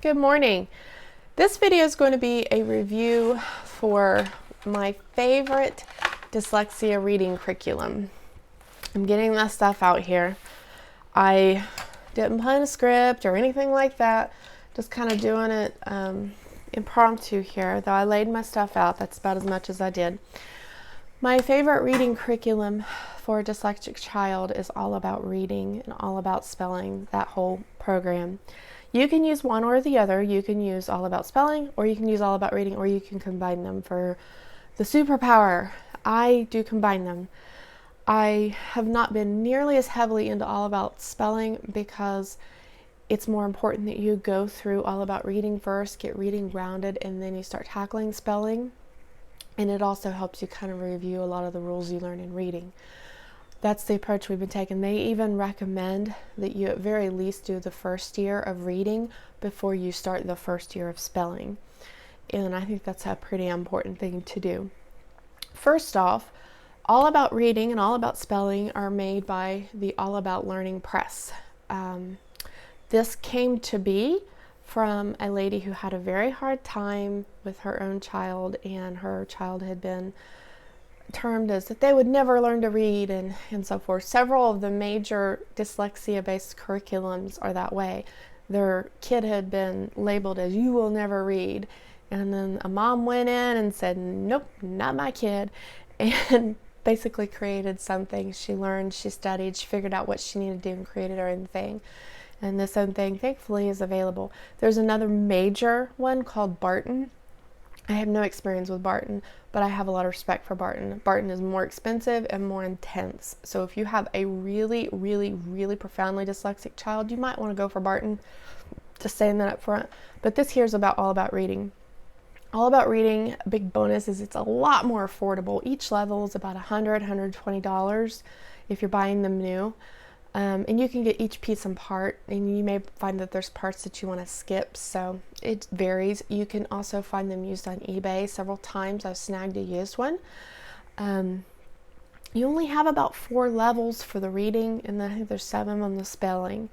Good morning. This video is going to be a review for my favorite dyslexia reading curriculum. I'm getting that stuff out here. I didn't plan a script or anything like that, just kind of doing it impromptu here, though I laid my stuff out. That's about as much as I did. My favorite reading curriculum for a dyslexic child is all about reading and all about spelling, that whole program. You can use one or the other. You can use all about spelling, or you can use all about reading, or you can combine them for the superpower. I do combine them. I have not been nearly as heavily into all about spelling because it's more important that you go through all about reading first, get reading grounded, and then you start tackling spelling. And it also helps you kind of review a lot of the rules you learn in reading. That's the approach we've been taking. They even recommend that you at very least do the first year of reading before you start the first year of spelling. And I think that's a pretty important thing to do. First off, All About Reading and All About Spelling are made by the All About Learning Press. This came to be from a lady who had a very hard time with her own child, and her child had been termed as that they would never learn to read and so forth. Several of the major dyslexia-based curriculums are that way. Their kid had been labeled as "you will never read," and then a mom went in and said, "Nope, not my kid," and basically created something. She learned, she studied, she figured out what she needed to do and created her own thing. And this own thing, thankfully, is available. There's another major one called Barton. I have no experience with Barton, but I have a lot of respect for Barton. Barton is more expensive and more intense. So if you have a really, really, really profoundly dyslexic child, you might want to go for Barton. Just saying that up front. But this here is about All About Reading. All About Reading, a big bonus is it's a lot more affordable. Each level is about $100, $120 if you're buying them new. And you can get each piece in part, and you may find that there's parts that you want to skip, so it varies. You can also find them used on eBay. Several times I've snagged a used one. You only have about 4 levels for the reading, and I think there's 7 on the spelling.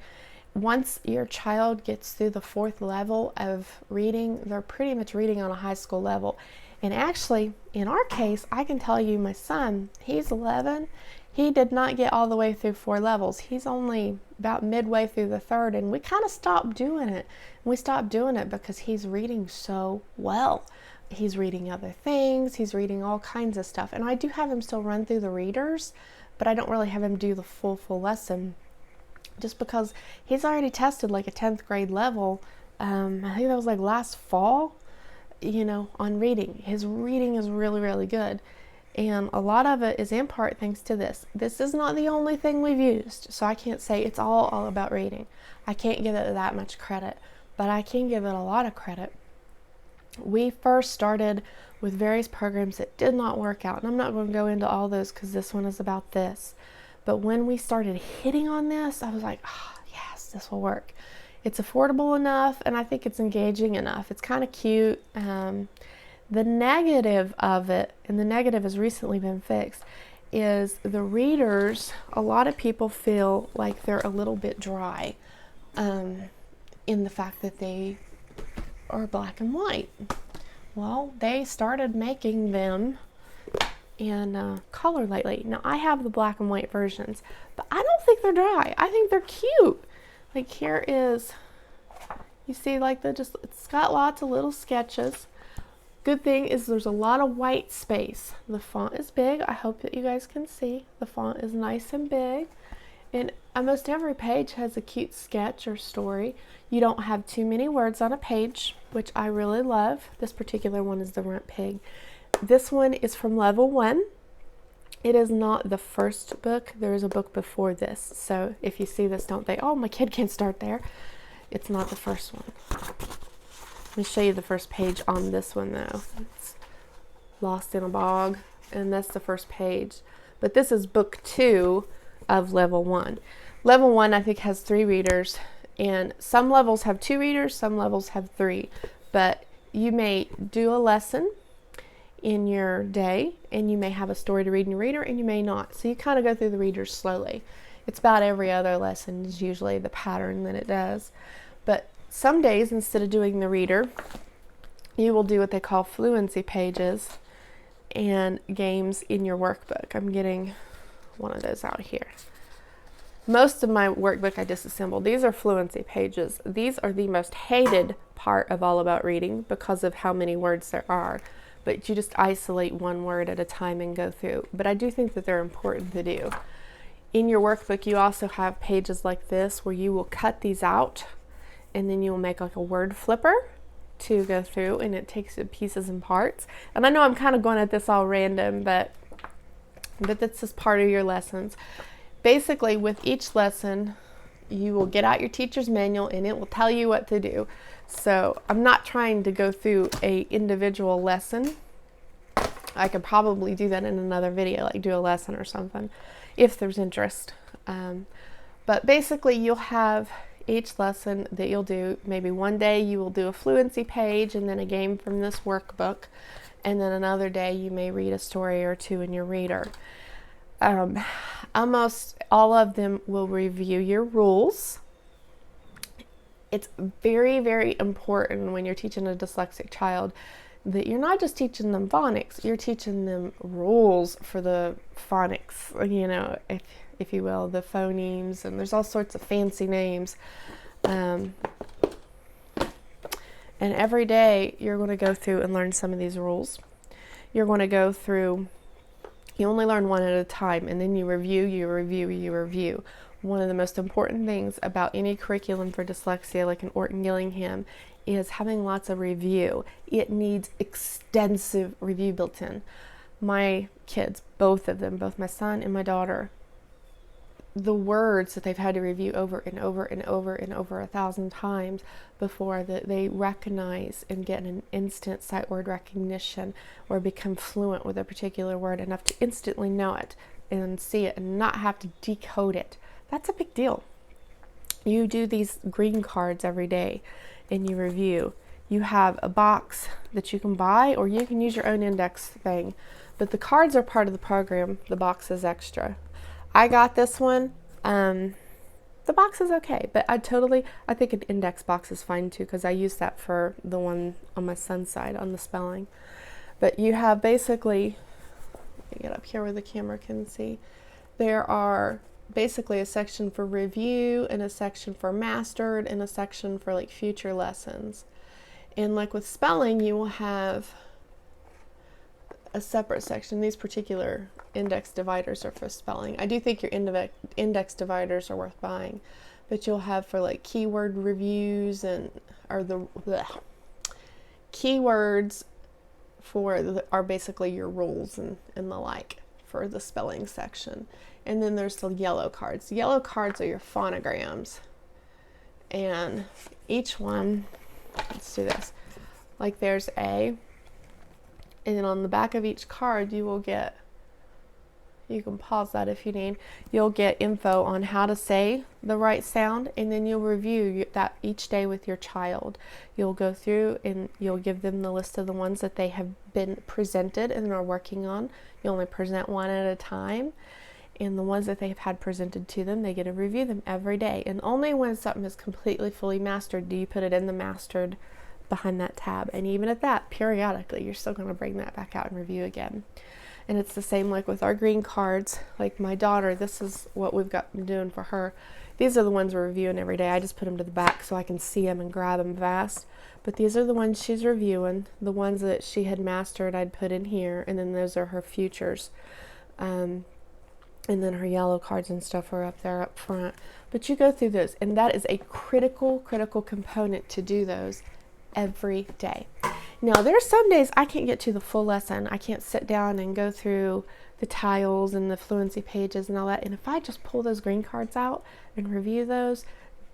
Once your child gets through the 4th level of reading, they're pretty much reading on a high school level. And actually, in our case, I can tell you my son, he's 11. He did not get all the way through 4 levels. He's only about midway through the 3rd, and we kind of stopped doing it. We stopped doing it because he's reading so well. He's reading other things. He's reading all kinds of stuff. And I do have him still run through the readers, but I don't really have him do the full lesson just because he's already tested like a 10th grade level. I think that was like last fall, on reading. His reading is really, really good. And a lot of it is in part thanks to this. This is not the only thing we've used, so I can't say it's all about reading. I can't give it that much credit, but I can give it a lot of credit. We first started with various programs that did not work out, and I'm not going to go into all those because this one is about this. But when we started hitting on this, I was like, yes, this will work. It's affordable enough, and I think it's engaging enough. It's kind of cute. The negative of it, and the negative has recently been fixed, is the readers. A lot of people feel like they're a little bit dry in the fact that they are black and white. Well, they started making them in color lately. Now, I have the black and white versions, but I don't think they're dry. I think they're cute. Like here is, you see, like it's got lots of little sketches. Good thing is there's a lot of white space. The font is big. I hope that you guys can see. The font is nice and big. And almost every page has a cute sketch or story. You don't have too many words on a page, which I really love. This particular one is the Runt Pig. This one is from level 1. It is not the first book. There is a book before this. So if you see this, don't think, oh, my kid can't start there. It's not the first one. Let me show you the first page on this one, though. It's Lost in a Bog, and that's the first page. But this is book 2 of level 1. Level 1, I think, has 3 readers, and some levels have 2 readers, some levels have 3. But you may do a lesson in your day, and you may have a story to read in your reader, and you may not. So you kind of go through the readers slowly. It's about every other lesson is usually the pattern that it does. But Some days, instead of doing the reader, you will do what they call fluency pages and games in your workbook. I'm getting one of those out here. Most of my workbook I disassembled. These are fluency pages. These are the most hated part of All About Reading because of how many words there are. But you just isolate one word at a time and go through. But I do think that they're important to do. In your workbook, you also have pages like this where you will cut these out, and then you will make like a word flipper to go through, and it takes it pieces and parts. And I know I'm kind of going at this all random, but that's just part of your lessons. Basically, with each lesson, you will get out your teacher's manual and it will tell you what to do. So I'm not trying to go through a individual lesson. I could probably do that in another video, like do a lesson or something, if there's interest. But basically, you'll have each lesson that you'll do. Maybe one day you will do a fluency page and then a game from this workbook, and then another day you may read a story or two in your reader. Almost all of them will review your rules. It's very, very important when you're teaching a dyslexic child that you're not just teaching them phonics, you're teaching them rules for the phonics, you know, if you will, the phonemes, and there's all sorts of fancy names. And every day you're going to go through and learn some of these rules. You're going to go through, you only learn one at a time, and then you review. One of the most important things about any curriculum for dyslexia, like in Orton Gillingham, is having lots of review. It needs extensive review built in. My kids, both of them, both my son and my daughter, the words that they've had to review over and over and over and over 1,000 times before that they recognize and get an instant sight word recognition or become fluent with a particular word enough to instantly know it and see it and not have to decode it. That's a big deal. You do these green cards every day and you review. You have a box that you can buy, or you can use your own index thing, but the cards are part of the program. The box is extra. I got this one. The box is okay, but I think an index box is fine too, because I use that for the one on my son's side on the spelling. But you have basically, let me get up here where the camera can see, there are basically a section for review and a section for mastered and a section for like future lessons. And like with spelling, you will have a separate section. These particular index dividers are for spelling. I do think your index dividers are worth buying, but you'll have for like keyword reviews and keywords are basically your rules and the like for the spelling section. And then there's the yellow cards. The yellow cards are your phonograms, and each one, let's do this, like there's A, and then on the back of each card you will get, you can pause that if you need, you'll get info on how to say the right sound, and then you'll review that each day with your child. You'll go through and you'll give them the list of the ones that they have been presented and are working on. You only present one at a time, and the ones that they've had presented to them, they get to review them every day. And only when something is completely fully mastered do you put it in the mastered behind that tab. And even at that, periodically, you're still going to bring that back out and review again. And it's the same like with our green cards. Like my daughter, this is what we've got doing for her. These are the ones we're reviewing every day. I just put them to the back so I can see them and grab them fast. But these are the ones she's reviewing. The ones that she had mastered, I'd put in here. And then those are her futures. And then her yellow cards and stuff are up there up front. But you go through those, and that is a critical component to do those every day. Now, there are some days I can't get to the full lesson. I can't sit down and go through the tiles and the fluency pages and all that. And if I just pull those green cards out and review those,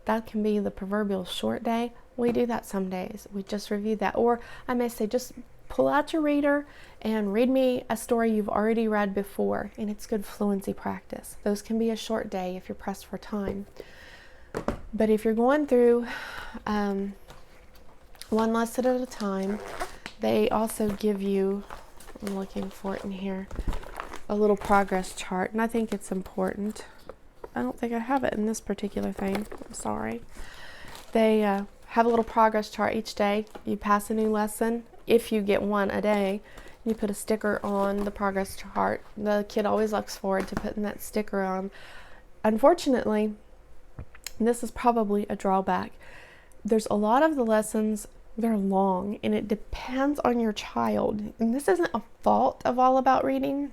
that can be the proverbial short day. We do that some days. We just review that. Or I may say, just pull out your reader and read me a story you've already read before, and it's good fluency practice. Those can be a short day if you're pressed for time. But if you're going through one lesson at a time, they also give you, I'm looking for it in here, a little progress chart, and I think it's important. I don't think I have it in this particular thing. I'm sorry. They have a little progress chart each day. You pass a new lesson. If you get one a day, you put a sticker on the progress chart. The kid always looks forward to putting that sticker on. Unfortunately, this is probably a drawback. There's a lot of the lessons, they're long, and it depends on your child. And this isn't a fault of All About Reading,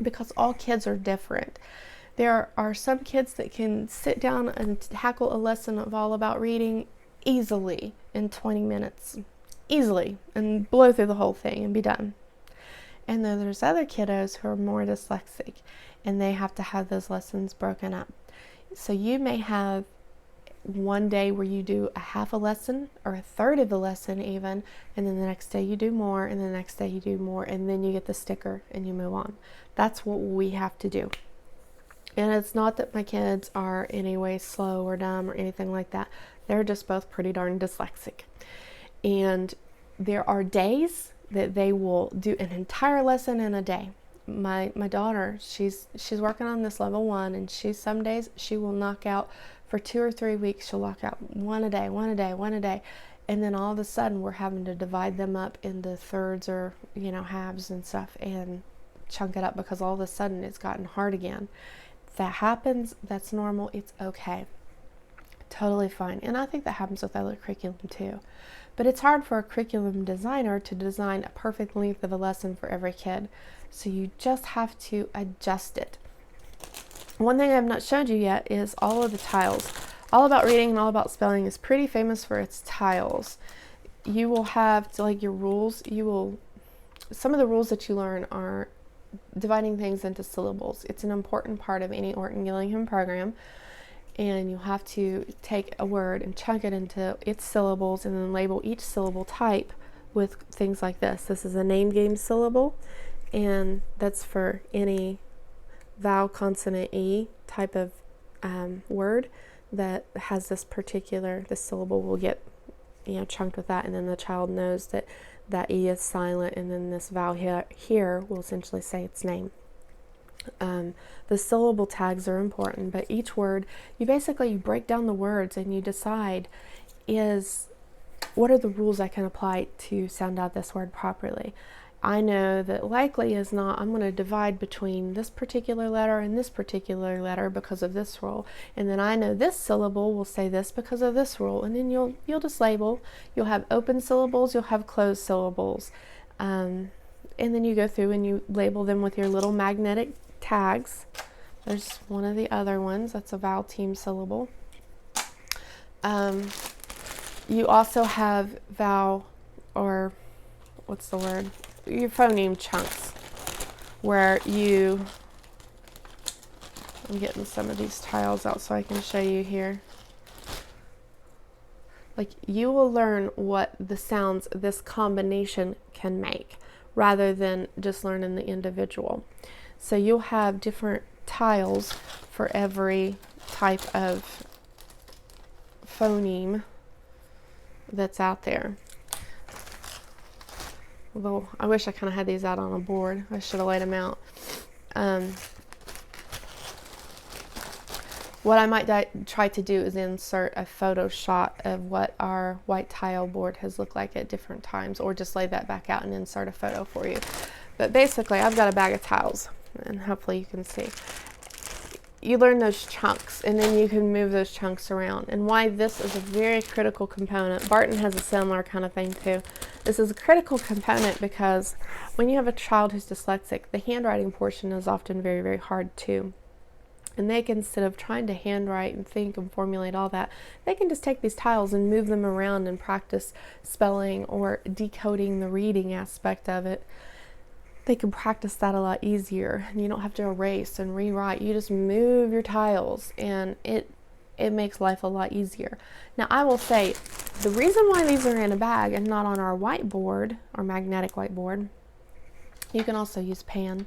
because all kids are different. There are some kids that can sit down and tackle a lesson of All About Reading easily in 20 minutes. Easily, and blow through the whole thing and be done. And then there's other kiddos who are more dyslexic, and they have to have those lessons broken up. So you may have one day where you do a half a lesson or a third of the lesson even, and then the next day you do more, and the next day you do more, and then you get the sticker and you move on. That's what we have to do. And it's not that my kids are in any way slow or dumb or anything like that. They're just both pretty darn dyslexic. And there are days that they will do an entire lesson in a day. My daughter, she's working on this level 1, and some days she will knock out for 2 or 3 weeks. She'll knock out one a day, and then all of a sudden we're having to divide them up into thirds or halves and stuff and chunk it up, because all of a sudden it's gotten hard again. If that happens, that's normal. It's okay, totally fine. And I think that happens with other curriculum too. But it's hard for a curriculum designer to design a perfect length of a lesson for every kid. So you just have to adjust it. One thing I have not showed you yet is all of the tiles. All About Reading and All About Spelling is pretty famous for its tiles. You will have your rules. Some of the rules that you learn are dividing things into syllables. It's an important part of any Orton Gillingham program. And you'll have to take a word and chunk it into its syllables, and then label each syllable type with things like this. This is a name game syllable, and that's for any vowel, consonant, E type of word that has this syllable will get chunked with that, and then the child knows that E is silent, and then this vowel here will essentially say its name. The syllable tags are important, but each word, you break down the words and you decide what are the rules I can apply to sound out this word properly. I know that likely is not, I'm going to divide between this particular letter and this particular letter because of this rule. And then I know this syllable will say this because of this rule. And then you'll just label. You'll have open syllables, you'll have closed syllables. And then you go through and you label them with your little magnetic tags. There's one of the other ones. That's a vowel team syllable. You also have your phoneme chunks, where I'm getting some of these tiles out so I can show you here. You will learn what the sounds this combination can make, rather than just learning the individual. So you'll have different tiles for every type of phoneme that's out there. Although I wish I kind of had these out on a board. I should have laid them out. What I might try to do is insert a photo shot of what our white tile board has looked like at different times, or just lay that back out and insert a photo for you. But basically, I've got a bag of tiles, and hopefully you can see. You learn those chunks, and then you can move those chunks around. And why this is a very critical component. Barton has a similar kind of thing too. This is a critical component because when you have a child who's dyslexic, the handwriting portion is often very, very hard too. And they can, instead of trying to handwrite and think and formulate all that, they can just take these tiles and move them around and practice spelling or decoding the reading aspect of it. They can practice that a lot easier, and you don't have to erase and rewrite. You just move your tiles, and it makes life a lot easier. Now, I will say, the reason why these are in a bag and not on our whiteboard, our magnetic whiteboard, you can also use pan.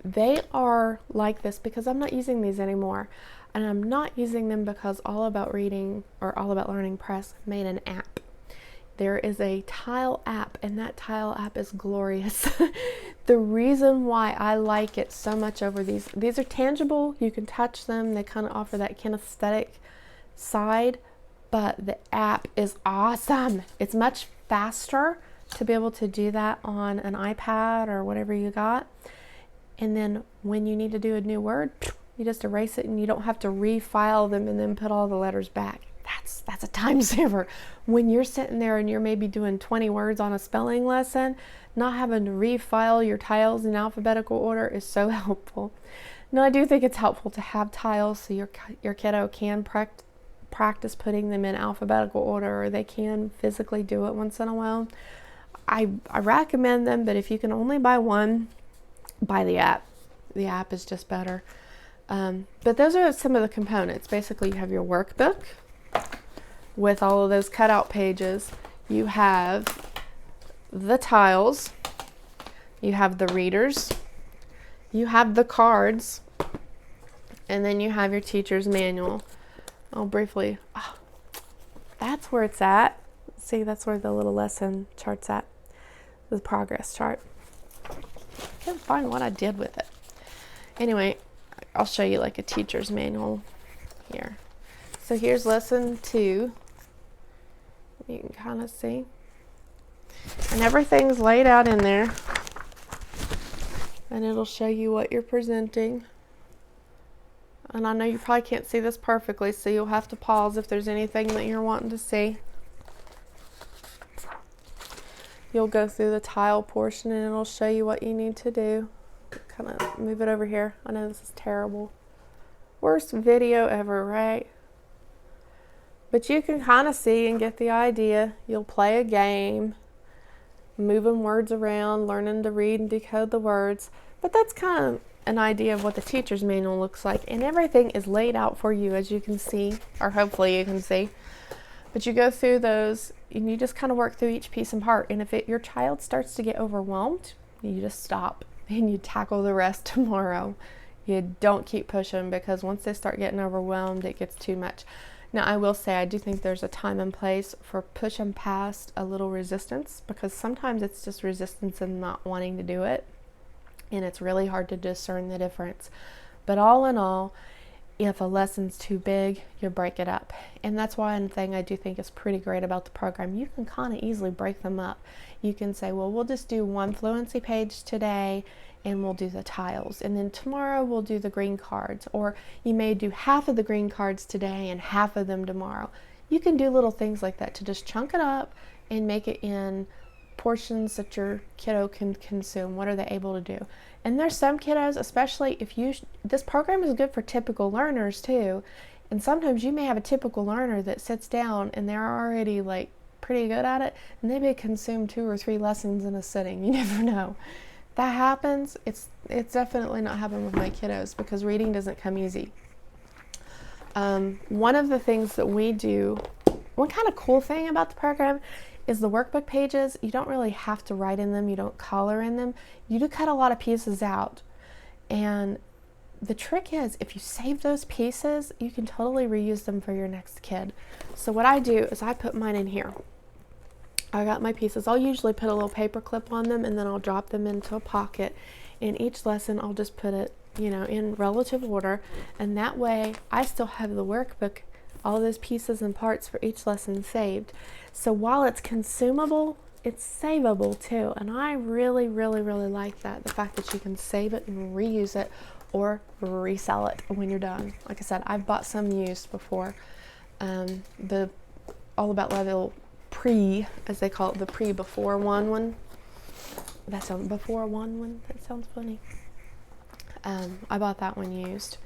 They are like this because I'm not using these anymore, and I'm not using them because All About Reading or All About Learning Press made an app. There is a tile app, and that tile app is glorious. The reason why I like it so much over these are tangible, you can touch them, they kind of offer that kinesthetic side, but the app is awesome. It's much faster to be able to do that on an iPad or whatever you got. And then when you need to do a new word, you just erase it and you don't have to refile them and then put all the letters back. That's a time saver. When you're sitting there and you're maybe doing 20 words on a spelling lesson, not having to refile your tiles in alphabetical order is so helpful. Now, I do think it's helpful to have tiles so your kiddo can practice putting them in alphabetical order, or they can physically do it once in a while. I recommend them, but if you can only buy one, buy the app. The app is just better. But those are some of the components. Basically, you have your workbook with all of those cutout pages. You have the tiles. You have the readers. You have the cards. And then you have your teacher's manual. I'll briefly, that's where it's at. See, that's where the little lesson chart's at. The progress chart. I can't find what I did with it. Anyway, I'll show you like a teacher's manual here. So here's lesson 2. You can kind of see. And everything's laid out in there. And it'll show you what you're presenting. And I know you probably can't see this perfectly, so you'll have to pause if there's anything that you're wanting to see. You'll go through the tile portion and it'll show you what you need to do. Kind of move it over here. I know this is terrible. Worst video ever, right? But you can kind of see and get the idea. You'll play a game, moving words around, learning to read and decode the words. But that's kind of an idea of what the teacher's manual looks like. And everything is laid out for you, as you can see, or hopefully you can see. But you go through those and you just kind of work through each piece and part. And if your child starts to get overwhelmed, you just stop and you tackle the rest tomorrow. You don't keep pushing, because once they start getting overwhelmed, it gets too much. Now, I will say I do think there's a time and place for pushing past a little resistance, because sometimes it's just resistance and not wanting to do it, and it's really hard to discern the difference. But all in all, if a lesson's too big, you break it up. And that's one thing I do think is pretty great about the program. You can kind of easily break them up. You can say, well, we'll just do one fluency page today and we'll do the tiles. And then tomorrow we'll do the green cards. Or you may do half of the green cards today and half of them tomorrow. You can do little things like that to just chunk it up and make it in portions that your kiddo can consume. What are they able to do? And there's some kiddos, especially if this program is good for typical learners too. And sometimes you may have a typical learner that sits down and they're already like pretty good at it, and they may consume 2 or 3 lessons in a sitting. You never know. That happens. It's definitely not happened with my kiddos, because reading doesn't come easy. One of the things that we do, one kind of cool thing about the program is the workbook pages. You don't really have to write in them. You don't color in them. You do cut a lot of pieces out. And the trick is, if you save those pieces, you can totally reuse them for your next kid. So what I do is I put mine in here. I got my pieces. I'll usually put a little paper clip on them, and then I'll drop them into a pocket. In each lesson, I'll just put it, in relative order. And that way, I still have the workbook, all those pieces and parts for each lesson saved. So while it's consumable, it's savable too. And I really, really, really like that. The fact that you can save it and reuse it or resell it when you're done. Like I said, I've bought some used before. The All About Level pre, as they call it, the pre-before one. That sounds before one. That sounds funny. I bought that one used,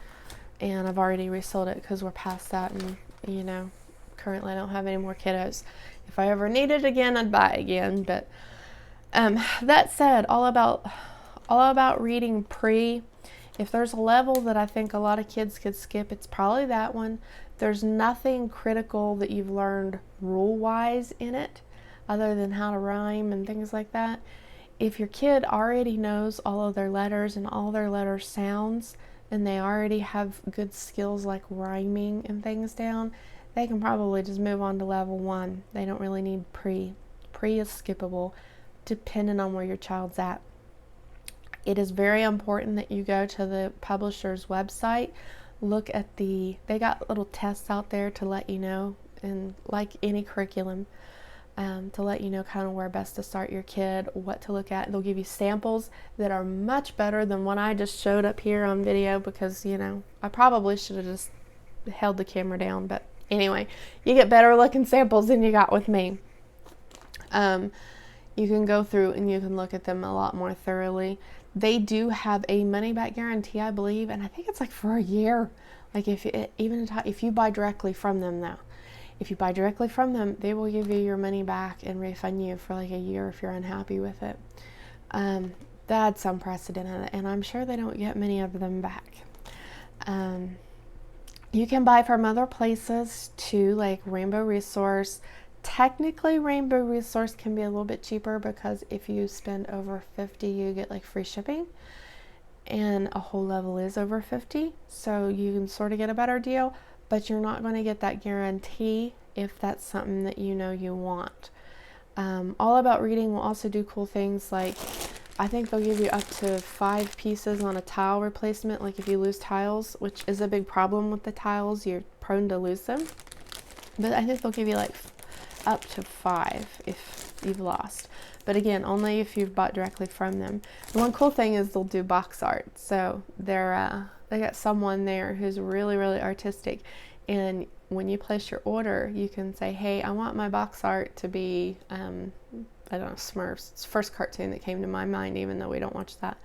and I've already resold it because we're past that, and currently I don't have any more kiddos. If I ever need it again, I'd buy it again. But that said, all about reading pre. If there's a level that I think a lot of kids could skip, it's probably that one. There's nothing critical that you've learned rule-wise in it, other than how to rhyme and things like that. If your kid already knows all of their letters and all their letter sounds, and they already have good skills like rhyming and things down, they can probably just move on to level 1. They don't really need pre. Pre is skippable, depending on where your child's at. It is very important that you go to the publisher's website, look at they got little tests out there to let you know and like any curriculum, to let you know kind of where best to start your kid, what to look at. They'll give you samples that are much better than what I just showed up here on video, because, I probably should have just held the camera down, but anyway, you get better looking samples than you got with me. You can go through and you can look at them a lot more thoroughly. They do have a money back guarantee, I believe, and I think it's like for a year. Like if you buy directly from them, though. If you buy directly from them, they will give you your money back and refund you for like a year if you're unhappy with it. That's unprecedented, and I'm sure they don't get many of them back. You can buy from other places too, like Rainbow Resource. Technically, Rainbow Resource can be a little bit cheaper, because if you spend over 50, you get like free shipping, and a whole level is over 50, so you can sort of get a better deal, but you're not going to get that guarantee if that's something that you want. All About Reading will also do cool things, like I think they'll give you up to 5 pieces on a tile replacement, like if you lose tiles, which is a big problem with the tiles, you're prone to lose them, but I think they'll give you like up to 5 if you've lost. But again, only if you've bought directly from them. The one cool thing is they'll do box art. So they got someone there who's really, really artistic. And when you place your order, you can say, hey, I want my box art to be, I don't know, Smurfs. It's the first cartoon that came to my mind, even though we don't watch that.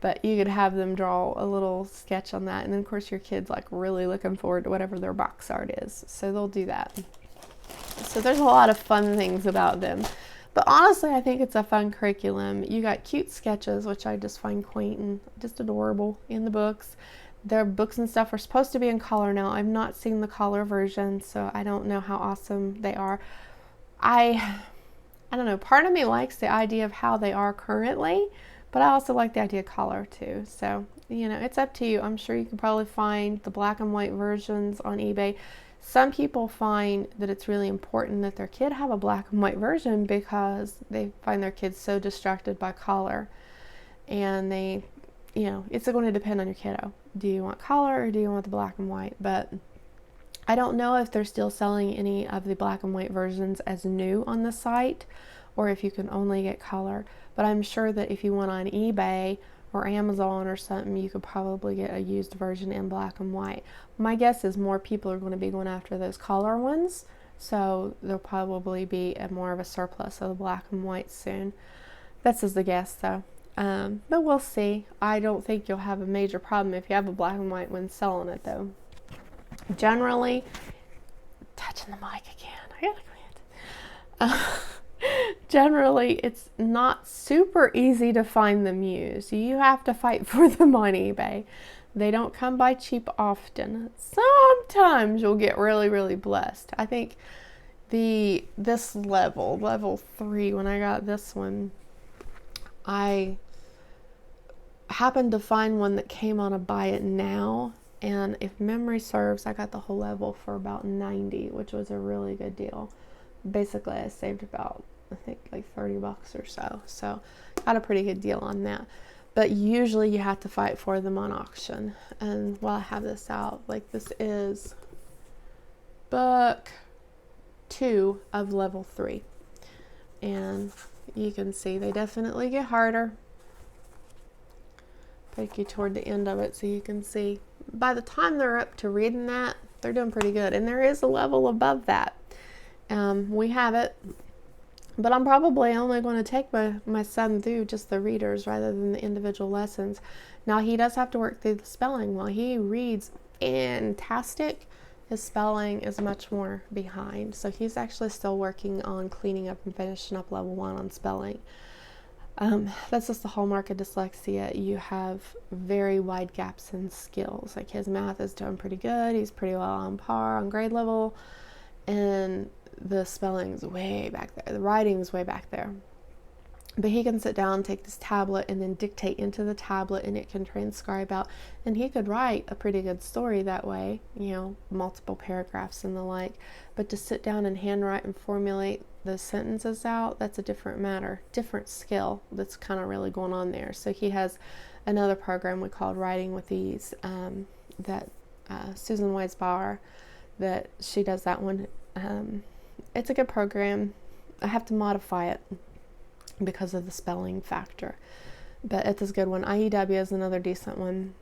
But you could have them draw a little sketch on that. And then, of course, your kid's like really looking forward to whatever their box art is. So they'll do that. So there's a lot of fun things about them. But honestly, I think it's a fun curriculum. You got cute sketches, which I just find quaint and just adorable in the books. Their books and stuff are supposed to be in color now. I've not seen the color version, so I don't know how awesome they are. I don't know. Part of me likes the idea of how they are currently, but I also like the idea of color too. So, it's up to you. I'm sure you can probably find the black and white versions on eBay. Some people find that it's really important that their kid have a black and white version, because they find their kids so distracted by color. And it's going to depend on your kiddo. Do you want color or do you want the black and white? But I don't know if they're still selling any of the black and white versions as new on the site, or if you can only get color. But I'm sure that if you went on eBay or Amazon or something, you could probably get a used version in black and white. My guess is more people are going to be going after those color ones, so there'll probably be more of a surplus of the black and white soon. That's just a guess, though. But we'll see. I don't think you'll have a major problem if you have a black and white when selling it, though. Generally, touching the mic again. I gotta quit. Generally, it's not super easy to find them used. You have to fight for them on eBay. They don't come by cheap often. Sometimes you'll get really, really blessed. I think this level 3, when I got this one, I happened to find one that came on a buy it now, and if memory serves, I got the whole level for about $90, which was a really good deal. Basically, I saved about, I think, like $30 or so got a pretty good deal on that. But usually you have to fight for them on auction. And while I have this out, like, this is book 2 of level 3, and you can see they definitely get harder. Take you toward the end of it so you can see by the time they're up to reading that, they're doing pretty good. And there is a level above that. We have it, but I'm probably only going to take my son through just the readers rather than the individual lessons. Now, he does have to work through the spelling. While he reads fantastic, his spelling is much more behind. So he's actually still working on cleaning up and finishing up level 1 on spelling. That's just the hallmark of dyslexia. You have very wide gaps in skills. Like, his math is doing pretty good. He's pretty well on par on grade level. And the spelling's way back there. The writing's way back there. But he can sit down, take this tablet, and then dictate into the tablet, and it can transcribe out. And he could write a pretty good story that way, multiple paragraphs and the like. But to sit down and handwrite and formulate the sentences out, that's a different matter, different skill that's kind of really going on there. So he has another program we called Writing with Ease, that Susan Weisbauer, that she does that one It's a good program. I have to modify it because of the spelling factor, but it's a good one. IEW is another decent one.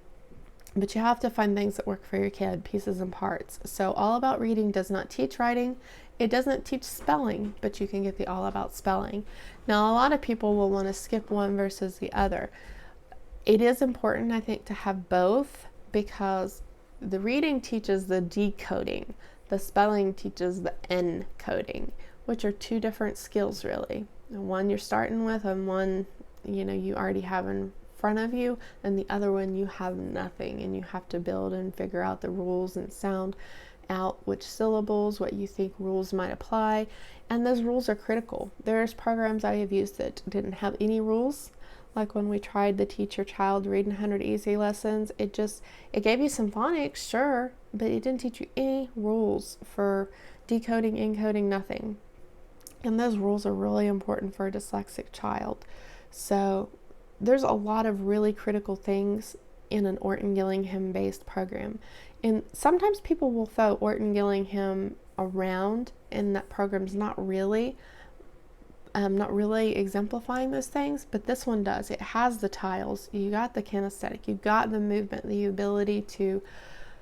But you have to find things that work for your kid, pieces and parts. So All About Reading does not teach writing. It doesn't teach spelling, but you can get the All About Spelling. Now, a lot of people will want to skip one versus the other. It is important, I think, to have both, because the reading teaches the decoding. The spelling teaches the encoding, which are two different skills, really. One you're starting with, and one, you already have in front of you, and the other one you have nothing, and you have to build and figure out the rules and sound out which syllables, what you think rules might apply, and those rules are critical. There's programs I have used that didn't have any rules, like when we tried to teach your child reading 100 easy lessons. It gave you some phonics, sure, but it didn't teach you any rules for decoding, encoding, nothing. And those rules are really important for a dyslexic child. So there's a lot of really critical things in an Orton Gillingham based program. And sometimes people will throw Orton Gillingham around, and that program's not really exemplifying those things, but this one does. It has the tiles, you got the kinesthetic, you got the movement, the ability to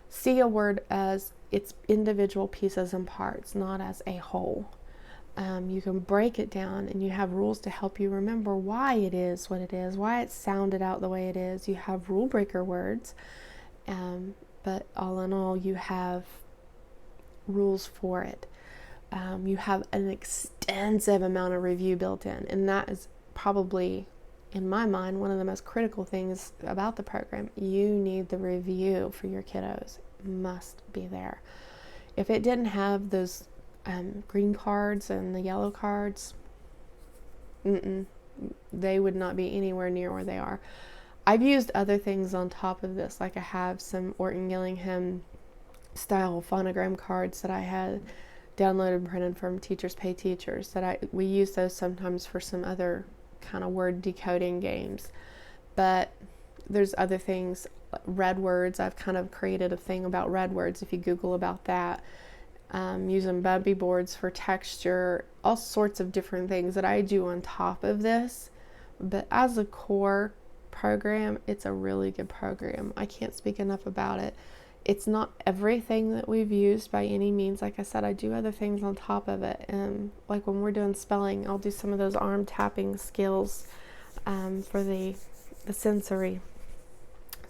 see a word as its individual pieces and parts, not as a whole. You can break it down, and you have rules to help you remember why it is what it is, why it's sounded out the way it is. You have rule breaker words, but all in all, you have rules for it. You have an extensive amount of review built in, and that is probably, in my mind, one of the most critical things about the program. You need the review for your kiddos. It must be there. If it didn't have those green cards and the yellow cards, they would not be anywhere near where they are. I've used other things on top of this, like I have some Orton Gillingham style phonogram cards that I had downloaded and printed from Teachers Pay Teachers, we use those sometimes for some other kind of word decoding games. But there's other things, red words. I've kind of created a thing about red words, if you Google about that. Using Bubby boards for texture, all sorts of different things that I do on top of this. But as a core program, it's a really good program. I can't speak enough about it. It's not everything that we've used by any means. Like I said, I do other things on top of it. And like when we're doing spelling, I'll do some of those arm tapping skills for the sensory.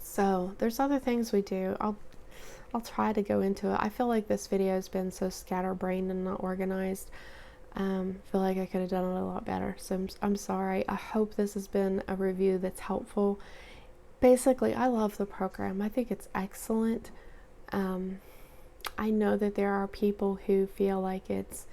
So there's other things we do. I'll try to go into it. I feel like this video has been so scatterbrained and not organized. I feel like I could have done it a lot better. So I'm sorry. I hope this has been a review that's helpful. Basically, I love the program. I think it's excellent. I know that there are people who feel like it's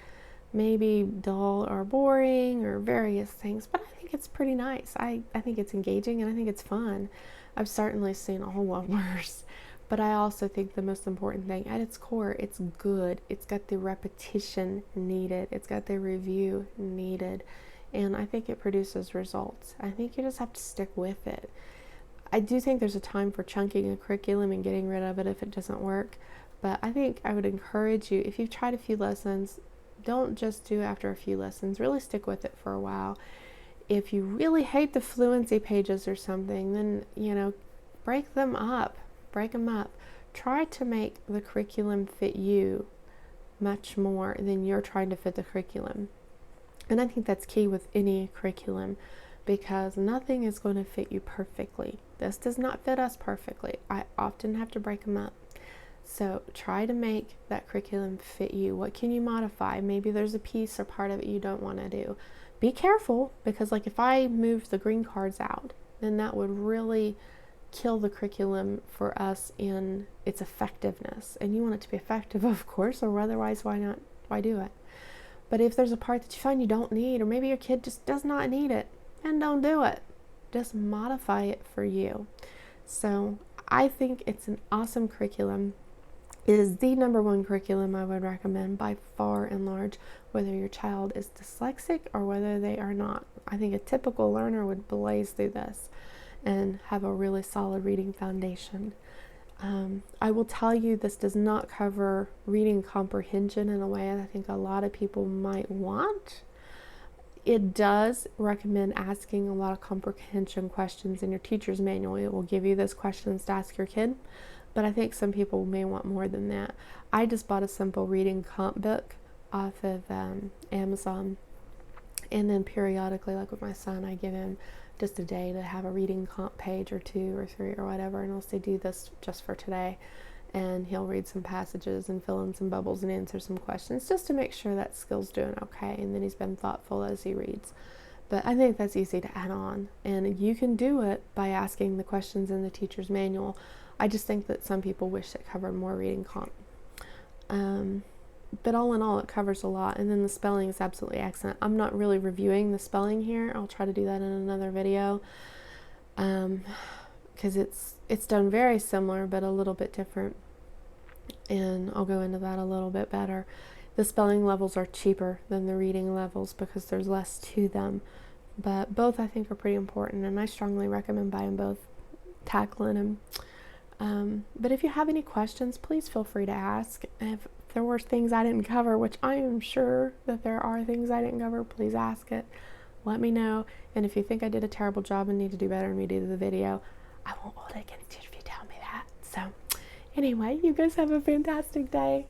maybe dull or boring or various things, but I think it's pretty nice. I think it's engaging, and I think it's fun. I've certainly seen a whole lot worse. But I also think the most important thing, at its core, it's good. It's got the repetition needed. It's got the review needed. And I think it produces results. I think you just have to stick with it. I do think there's a time for chunking a curriculum and getting rid of it if it doesn't work. But I think I would encourage you, if you've tried a few lessons, don't just do after a few lessons. Really stick with it for a while. If you really hate the fluency pages or something, then, break them up. Break them up. Try to make the curriculum fit you much more than you're trying to fit the curriculum. And I think that's key with any curriculum, because nothing is going to fit you perfectly. This does not fit us perfectly. I often have to break them up. So try to make that curriculum fit you. What can you modify? Maybe there's a piece or part of it you don't want to do. Be careful, because like if I move the green cards out, then that would really kill the curriculum for us in its effectiveness. And you want it to be effective, of course, or otherwise why do it? But if there's a part that you find you don't need, or maybe your kid just does not need it, then don't do it. Just modify it for you. So I think it's an awesome curriculum. It is the number one curriculum I would recommend by far and large, whether your child is dyslexic or whether they are not. I think a typical learner would blaze through this and have a really solid reading foundation. I will tell you, this does not cover reading comprehension in a way I think a lot of people might want. It does recommend asking a lot of comprehension questions in your teacher's manual. It will give you those questions to ask your kid, but I think some people may want more than that. I just bought a simple reading comp book off of Amazon, and then periodically, like with my son, I give him just a day to have a reading comp page or 2 or 3 or whatever, and I'll say, do this just for today, and he'll read some passages and fill in some bubbles and answer some questions just to make sure that skill's doing okay, and then he's been thoughtful as he reads. But I think that's easy to add on, and you can do it by asking the questions in the teacher's manual. I just think that some people wish it covered more reading comp. But all in all, it covers a lot, and then the spelling is absolutely excellent. I'm not really reviewing the spelling here. I'll try to do that in another video, because it's done very similar but a little bit different, and I'll go into that a little bit better. The spelling levels are cheaper than the reading levels because there's less to them, but both I think are pretty important, and I strongly recommend buying both, tackling them. But if you have any questions, please feel free to ask. If there were things I didn't cover, which I am sure that there are things I didn't cover, please ask it. Let me know. And if you think I did a terrible job and need to do better in redo the video, I won't hold it against you if you tell me that. So anyway, you guys have a fantastic day.